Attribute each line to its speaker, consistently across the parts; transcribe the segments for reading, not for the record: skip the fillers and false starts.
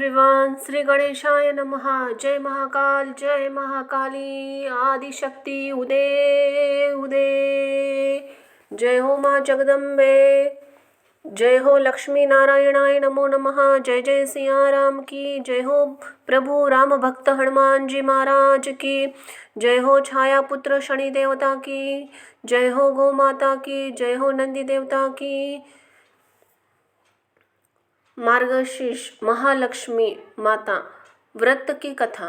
Speaker 1: Everyone, Shri गणेशाय नमः। जय महाकाल, जय महाकाली, आदिशक्ति उदे उदे। जय हो माँ जगदम्बे, जय हो लक्ष्मी नारायणाय नमो नमः। जय जय सिया राम की जय हो, प्रभु राम भक्त हनुमान जी महाराज की जय हो, छाया पुत्र शनि देवता की जय हो, गौ माता की जय हो, नंदी देवता की। मार्गशीर्ष महालक्ष्मी माता व्रत की कथा।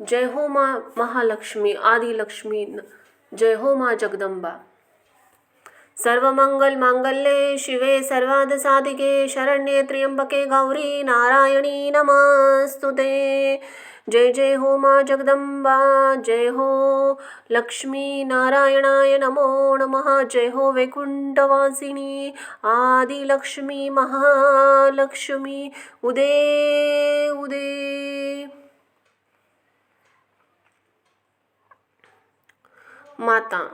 Speaker 1: जय हो माँ महालक्ष्मी आदि लक्ष्मी, जय हो माँ जगदम्बा। सर्वमंगल मांगल्ये शिवे सर्वार्थ साधिके शरण्ये त्र्यंबके गौरी नारायणी नमस्तुते। जय जय हो माँ जगदम्बा, जय हो लक्ष्मी नारायणाय नमो नमः। जय हो वैकुंठवासिनी आदि लक्ष्मी महालक्ष्मी उदे उदे। माता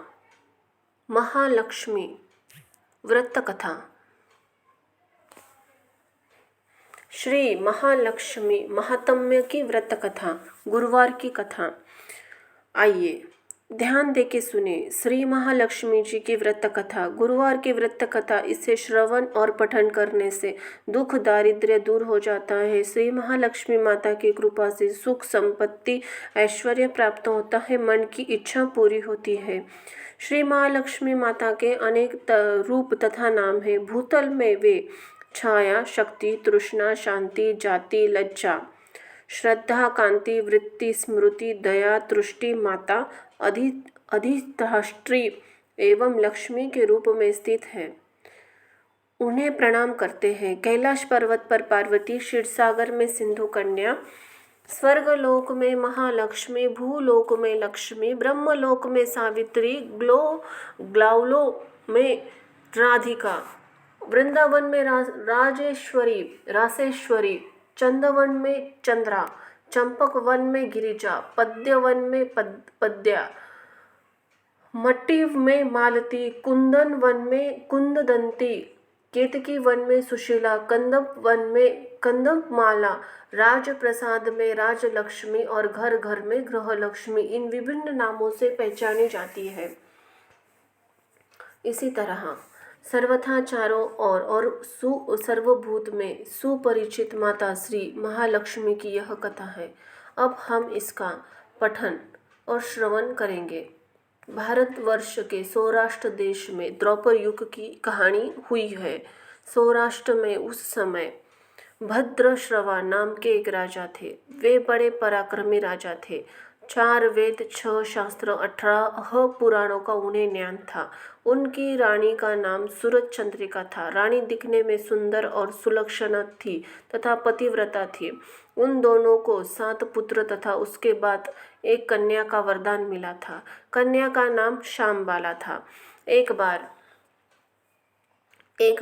Speaker 1: महालक्ष्मी व्रत कथा। श्री महालक्ष्मी महात्म्य की व्रत कथा, गुरुवार की कथा। आइए ध्यान दे के सुने श्री महालक्ष्मी जी की व्रत कथा, गुरुवार की व्रत कथा। इसे श्रवण और पठन करने से दुख दारिद्र्य दूर हो जाता है। श्री महालक्ष्मी माता की कृपा से सुख संपत्ति ऐश्वर्य प्राप्त होता है, मन की इच्छा पूरी होती है। श्री महालक्ष्मी माता के अनेक रूप तथा नाम हैं। भूतल में वे छाया, शक्ति, तृष्णा, शांति, जाति, लज्जा, श्रद्धा, कांति, वृत्ति, स्मृति, दया, तुष्टि, माता, अधिष्ठात्री एवं लक्ष्मी के रूप में स्थित है। उन्हें प्रणाम करते हैं। कैलाश पर्वत पर पार्वती, क्षीरसागर में सिंधु कन्या, स्वर्गलोक में महालक्ष्मी, भूलोक में लक्ष्मी, ब्रह्मलोक में सावित्री, ग्लावलो में राधिका, वृंदावन में राजेश्वरी रासेश्वरी, चंदवन में चंद्रा, चंपक वन में गिरिजा, पद्यवन में पद्या, मट्टी में मालती, कुंदन वन में कुंददंती, केतकी वन में सुशीला, कंदप वन में कंदपमाला, राजप्रसाद में राजलक्ष्मी और घर घर में गृहलक्ष्मी इन विभिन्न नामों से पहचानी जाती है। इसी तरह सर्वथा चारों ओर और सर्वभूत में सुपरिचित माता श्री महालक्ष्मी की यह कथा है। अब हम इसका पठन और श्रवण करेंगे। भारतवर्ष के सौराष्ट्र देश में द्रौपद युग की कहानी हुई है। सौराष्ट्र में उस समय भद्रश्रवा नाम के एक राजा थे। वे बड़े पराक्रमी राजा थे। 4 वेद, 6 शास्त्र, 18 पुराणों का उन्हें ज्ञान था। उनकी रानी का नाम सूरज चंद्रिका था। रानी दिखने में सुंदर और सुलक्षणा थी तथा पतिव्रता थी। उन दोनों को 7 पुत्र तथा उसके बाद एक कन्या का वरदान मिला था। कन्या का नाम शामबाला था। एक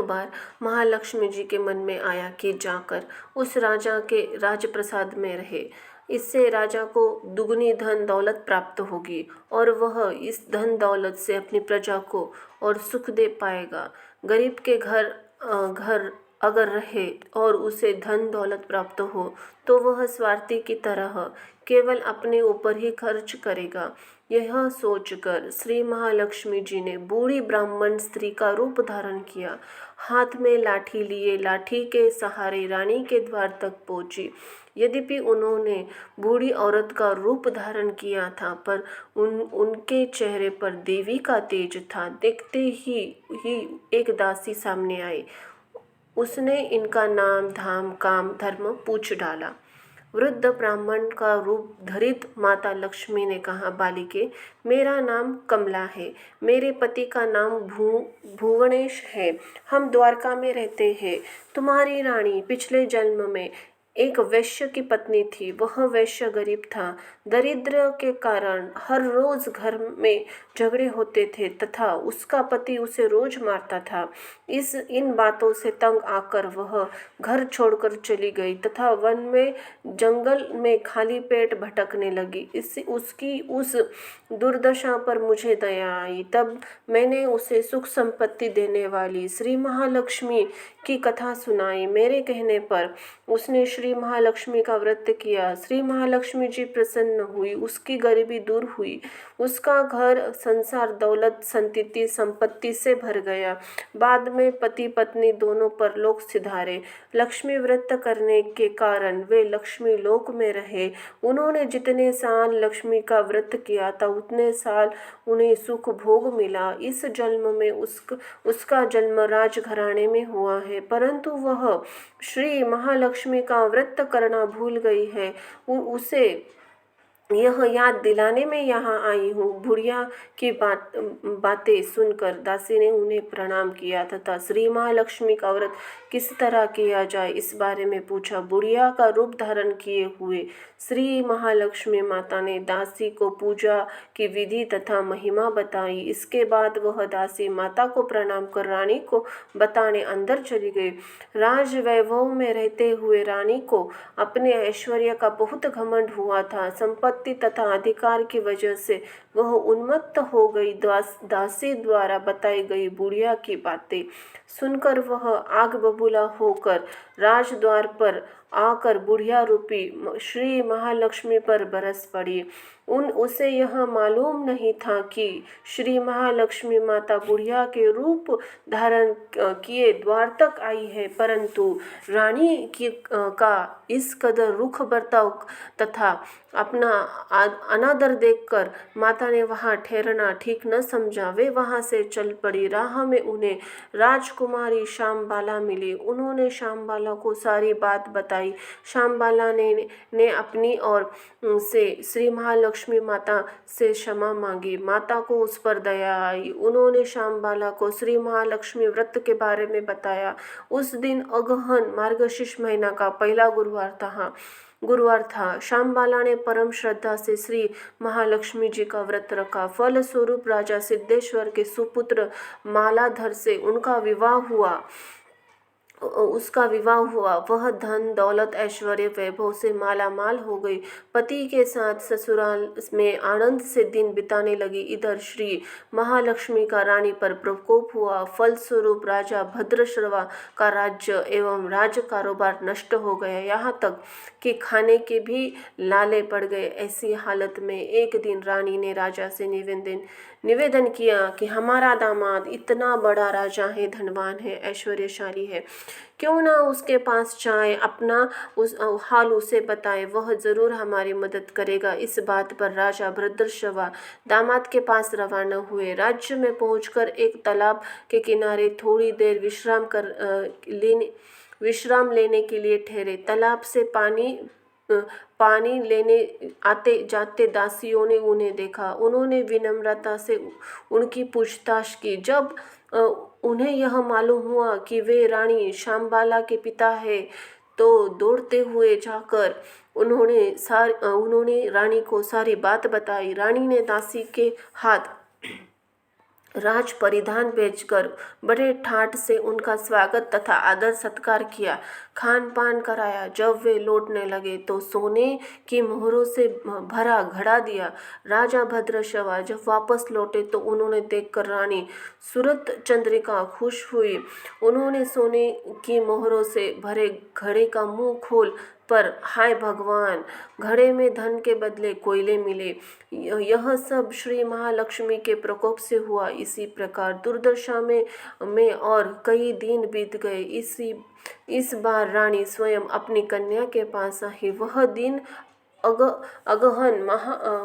Speaker 1: बार महालक्ष्मी जी के मन में आया कि जाकर उस राजा के राजप्रसाद में रहे। इससे राजा को दुगनी धन दौलत प्राप्त होगी और वह इस धन दौलत से अपनी प्रजा को और सुख दे पाएगा। गरीब के घर अगर रहे और उसे धन दौलत प्राप्त हो तो वह स्वार्थी की तरह केवल अपने ऊपर ही खर्च करेगा। यह सोचकर श्री महालक्ष्मी जी ने बूढ़ी ब्राह्मण स्त्री का रूप धारण किया। हाथ में लाठी लिए लाठी के सहारे रानी के द्वार तक पहुंची। यद्यपि उन्होंने बूढ़ी औरत का रूप धारण किया था, पर उनके चेहरे पर देवी का तेज था। देखते ही एक दासी सामने आई। उसने इनका नाम, धाम, काम, धर्म पूछ डाला। वृद्ध ब्राह्मण का रूप धरित माता लक्ष्मी ने कहा, बालिके, मेरा नाम कमला है। मेरे पति का नाम भुवनेश है। हम द्वारका में रहते हैं। तुम्हारी रानी पिछले जन्म में एक वैश्य की पत्नी थी। वह वैश्य गरीब था। दरिद्र के कारण हर रोज घर में झगड़े होते थे तथा उसका पति उसे रोज मारता था। इन बातों से तंग आकर वह घर छोड़कर चली गई तथा वन में जंगल में खाली पेट भटकने लगी। उसकी उस दुर्दशा पर मुझे दया आई। तब मैंने उसे सुख संपत्ति देने वाली श्री महालक्ष्मी की कथा सुनाई। मेरे कहने पर उसने श्री श्री महालक्ष्मी का व्रत किया। श्री महालक्ष्मी जी प्रसन्न हुई, उसकी गरीबी दूर हुई, उसका घर संसार दौलत संतति संपत्ति से भर गया। बाद में पति पत्नी दोनों परलोक सिधारे। लक्ष्मी व्रत करने के कारण वे लक्ष्मी लोक में रहे। उन्होंने जितने साल लक्ष्मी का व्रत किया था उतने साल उन्हें सुख भोग मिला। इस जन्म में उसका जन्म राजघराने में हुआ है, परंतु वह श्री महालक्ष्मी का व्रत करना भूल गई है। उसे यह याद दिलाने में यहाँ आई हूँ। बुढ़िया की बातें सुनकर दासी ने उन्हें प्रणाम किया तथा श्री महालक्ष्मी का व्रत किस तरह किया जाए इस बारे में पूछा। बुढ़िया का रूप धारण किए हुए श्री महालक्ष्मी माता ने दासी को पूजा की विधि तथा महिमा बताई। इसके बाद वह दासी माता को प्रणाम कर रानी को बताने अंदर चली गई। राज वैभव में रहते हुए रानी को अपने ऐश्वर्य का बहुत घमंड हुआ था। संपत्ति तथा अधिकार की वजह से वह उन्मत्त हो गई। दासी द्वारा बताई गई बुढ़िया की बातें सुनकर वह आग बबूला होकर राजद्वार पर आकर बुढ़िया रूपी श्री महालक्ष्मी पर बरस पड़ी। उसे यह मालूम नहीं था कि श्री महालक्ष्मी माता बुढ़िया के रूप धारण किए द्वार तक आई है, परंतु रानी का इस कदर रुख बर्ताव तथा अपना अनादर देखकर माता ने वहाँ ठहरना ठीक न समझा। वे वहाँ से चल पड़ी। राह में उन्हें राजकुमारी श्यामबाला मिली। उन्होंने श्यामबाला को सारी बात बताई। श्यामबाला ने अपनी ओर से श्री महालक्ष्मी माता से क्षमा मांगी। माता को उस पर दया आई। उन्होंने श्यामबाला को श्री महालक्ष्मी व्रत के बारे में बताया। उस दिन अगहन मार्गशीर्ष महीना का पहला गुरुवार था। श्यामबाला ने परम श्रद्धा से श्री महालक्ष्मी जी का व्रत रखा। फल स्वरूप राजा सिद्धेश्वर के सुपुत्र मालाधर से उसका विवाह हुआ। वह धन दौलत ऐश्वर्य वैभव से माला माल हो गई। पति के साथ ससुराल में आनंद से दिन बिताने लगी। इधर श्री महालक्ष्मी का रानी पर प्रकोप हुआ। फलस्वरूप राजा भद्रश्रवा का राज्य एवं राज कारोबार नष्ट हो गया। यहाँ तक कि खाने के भी लाले पड़ गए। ऐसी हालत में एक दिन रानी ने राजा से निवेदन किया कि हमारा दामाद इतना बड़ा राजा है, धनवान है, ऐश्वर्यशाली है, क्यों ना उसके पास जाए, अपना उस हाल उसे बताए, वह जरूर हमारी मदद करेगा। इस बात पर राजा भद्रश्रवा दामाद के पास रवाना हुए। राज्य में पहुंचकर एक तालाब के किनारे थोड़ी देर विश्राम लेने के लिए ठहरे। तालाब से पानी लेने आते जाते दासियों ने उन्हें देखा। उन्होंने विनम्रता से उनकी पूछताछ की। जब उन्हें यह मालूम हुआ कि वे रानी श्यामबाला के पिता है, तो दौड़ते हुए जाकर उन्होंने रानी को सारी बात बताई। रानी ने दासी के हाथ राज परिधान भेजकर बड़े ठाट से उनका स्वागत तथा आदर सत्कार किया, खान पान कराया। जब वे लौटने लगे तो सोने की मोहरों से भरा घड़ा दिया। राजा भद्रश्रवा जब वापस लौटे तो उन्होंने देखकर रानी सूरत चंद्रिका खुश हुई। उन्होंने सोने की मोहरों से भरे घड़े का मुंह खोल पर हाय भगवान, घड़े में धन के बदले कोयले मिले। यह सब श्री महालक्ष्मी के प्रकोप से हुआ। इसी प्रकार दुर्दशा में और कई दिन बीत गए। इस बार रानी स्वयं अपनी कन्या के पास आई। वह दिन अगहन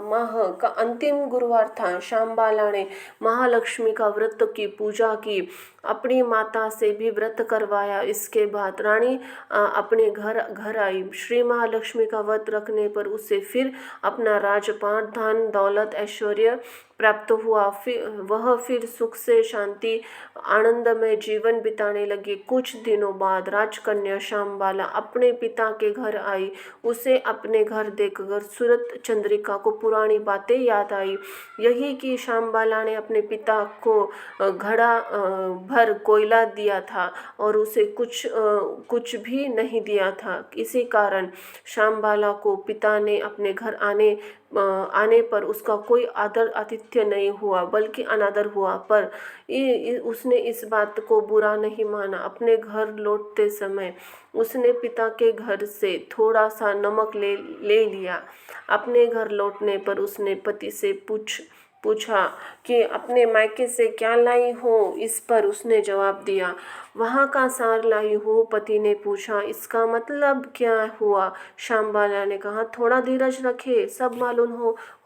Speaker 1: माह का अंतिम गुरुवार था। श्यामबाला ने महालक्ष्मी का व्रत की पूजा की, अपनी माता से भी व्रत करवाया। इसके बाद रानी अपने घर आई। श्री महालक्ष्मी का व्रत रखने पर उसे फिर अपना राजपाट, धन दौलत ऐश्वर्य प्राप्त हुआ। वह फिर सुख से शांति आनंदमय जीवन बिताने लगी। कुछ दिनों बाद राजकन्या श्यामबाला अपने पिता के घर आई। उसे अपने घर देखकर सूरत चंद्रिका को पुरानी बातें याद आई। यही कि श्यामबाला ने अपने पिता को घड़ा भर कोयला दिया था और उसे कुछ भी नहीं दिया था। इसी कारण श्यामबाला को पिता ने अपने घर आने पर उसका कोई आदर आतिथ्य आतिथ्य नहीं हुआ बल्कि अनादर हुआ, पर उसने इस बात को बुरा नहीं माना। अपने घर लौटते समय उसने पिता के घर से थोड़ा सा नमक ले लिया। अपने घर लौटने पर उसने पति से पूछा कि अपने मायके से क्या लाई हो। इस पर उसने जवाब दिया, वहाँ का सार लाई हूँ। पति ने पूछा, इसका मतलब क्या हुआ? श्यामबाला ने कहा, थोड़ा धीरज रखे, सब मालूम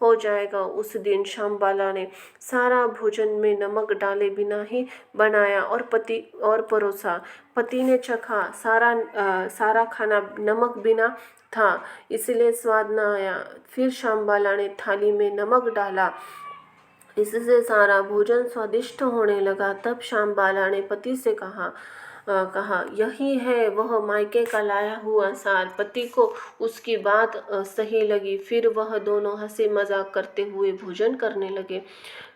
Speaker 1: हो जाएगा। उस दिन श्यामबाला ने सारा भोजन में नमक डाले बिना ही बनाया और परोसा। पति ने चखा, सारा खाना नमक बिना था, इसलिए स्वाद न आया। फिर श्यामबाला ने थाली में नमक डाला, इससे सारा भोजन स्वादिष्ट होने लगा। तब श्यामबाला ने पति से कहा, यही है वह मायके का लाया हुआ सार। पति को उसकी बात सही लगी। फिर वह दोनों हंसी मजाक करते हुए भोजन करने लगे।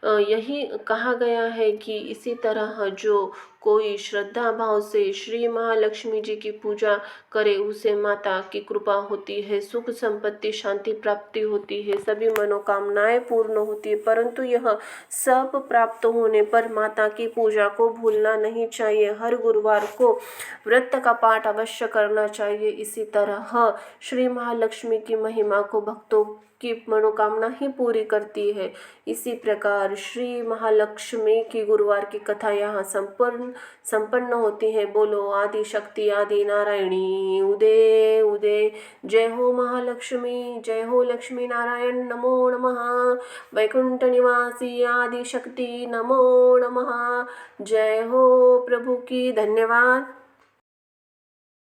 Speaker 1: यही कहा गया है कि इसी तरह जो कोई श्रद्धा भाव से श्री महालक्ष्मी जी की पूजा करे, उसे माता की कृपा होती है, सुख संपत्ति शांति प्राप्ति होती है, सभी मनोकामनाएं पूर्ण होती है। परंतु यह सब प्राप्त होने पर माता की पूजा को भूलना नहीं चाहिए। हर गुरुवार को व्रत का पाठ अवश्य करना चाहिए। इसी तरह श्री महालक्ष्मी की महिमा को भक्तों की मनोकामना ही पूरी करती है। इसी प्रकार श्री महालक्ष्मी की गुरुवार की कथा यहाँ संपन्न होती है। बोलो आदि शक्ति आदि नारायणी उदे उदे। जय हो महालक्ष्मी, जय हो लक्ष्मी नारायण, नमो नमः। वैकुंठ निवासी आदि शक्ति नमो नमः। जय हो प्रभु की। धन्यवाद।